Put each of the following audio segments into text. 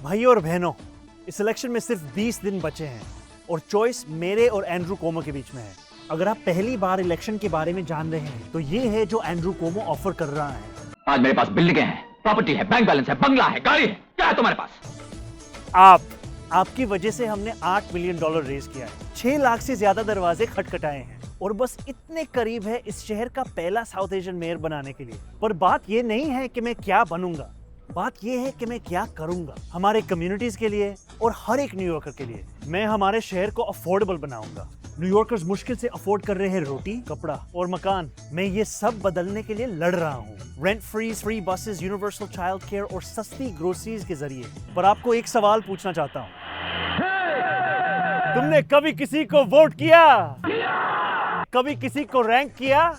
भाइयों और बहनों, इस इलेक्शन में सिर्फ 20 दिन बचे हैं और चॉइस मेरे और एंड्रू कोमो के बीच में है। अगर आप पहली बार इलेक्शन के बारे में जान रहे हैं तो ये है जो एंड्रू कोमो ऑफर कर रहा है। आज मेरे पास बिल्डिंगें हैं, प्रॉपर्टी है, बैंक बैलेंस है, बंगला है, गाड़ी है, क्या है तुम्हारे पास? आपकी वजह से हमने $8 मिलियन रेज किया है, 6 लाख से ज्यादा दरवाजे खटखटाए हैं और बस इतने करीब है इस शहर का पहला साउथ एशियन मेयर बनाने के लिए। पर बात ये नहीं है कि मैं क्या बनूंगा, बात ये है कि मैं क्या करूंगा हमारे कम्युनिटीज के लिए और हर एक न्यूयॉर्कर के लिए। मैं हमारे शहर को अफोर्डेबल बनाऊंगा। न्यूयॉर्कर्स मुश्किल से अफोर्ड कर रहे हैं रोटी, कपड़ा और मकान। मैं ये सब बदलने के लिए लड़ रहा हूँ, rent free buses, universal child care और सस्ती ग्रोसरीज के जरिए। पर आपको एक सवाल पूछना चाहता हूँ, तुमने कभी किसी को वोट किया? कभी किसी को रैंक किया?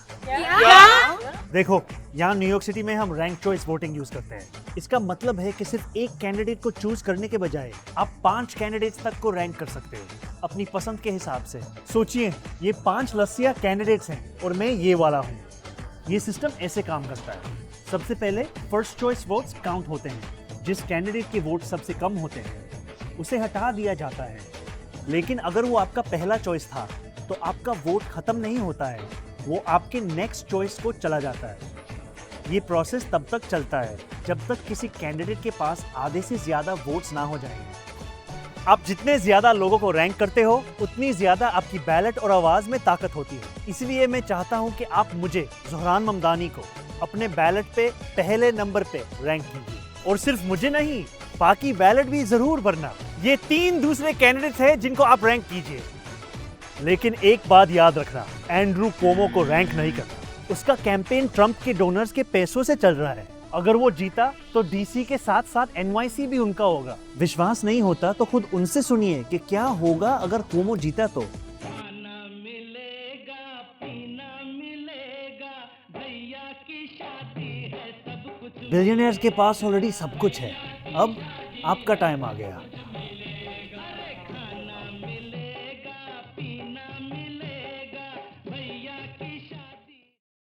देखो, यहाँ न्यूयॉर्क सिटी में हम रैंक चॉइस वोटिंग यूज करते हैं। इसका मतलब है कि सिर्फ एक कैंडिडेट को चूज करने के बजाय आप 5 कैंडिडेट्स तक को रैंक कर सकते हो अपनी पसंद के हिसाब से। सोचिए, ये 5 लस्सिया कैंडिडेट्स हैं और मैं ये वाला हूँ। ये सिस्टम ऐसे काम करता है। सबसे पहले फर्स्ट चॉइस वोट्स काउंट होते हैं। जिस कैंडिडेट के वोट सबसे कम होते हैं उसे हटा दिया जाता है। लेकिन अगर वो आपका पहला चॉइस था तो आपका वोट खत्म नहीं होता है, वो आपके नेक्स्ट चॉइस को चला जाता है। ये प्रोसेस तब तक चलता है जब तक किसी कैंडिडेट के पास आधे से ज्यादा वोट्स ना हो जाएं। आप जितने ज्यादा लोगों को रैंक करते हो उतनी ज्यादा आपकी बैलेट और आवाज में ताकत होती है। इसलिए मैं चाहता हूं कि आप मुझे, ज़ोहरान ममदानी को, अपने बैलेट पे पहले नंबर पे रैंक कीजिए। और सिर्फ मुझे नहीं, बाकी बैलेट भी जरूर भरना। ये 3 दूसरे कैंडिडेट्स हैं जिनको आप रैंक कीजिए। लेकिन एक बात याद रखना, एंड्रू कोमो को रैंक नहीं करना। उसका कैंपेन ट्रंप के डोनर्स के पैसों से चल रहा है। अगर वो जीता तो डीसी के साथ साथ एनवाईसी भी उनका होगा। विश्वास नहीं होता तो खुद उनसे सुनिए कि क्या होगा अगर कोमो जीता तो। खाना मिलेगा, पीना मिलेगा, भैया की शादी है, सब कुछ। बिलियनियर्स के पास ऑलरेडी सब कुछ है, अब आपका टाइम आ गया।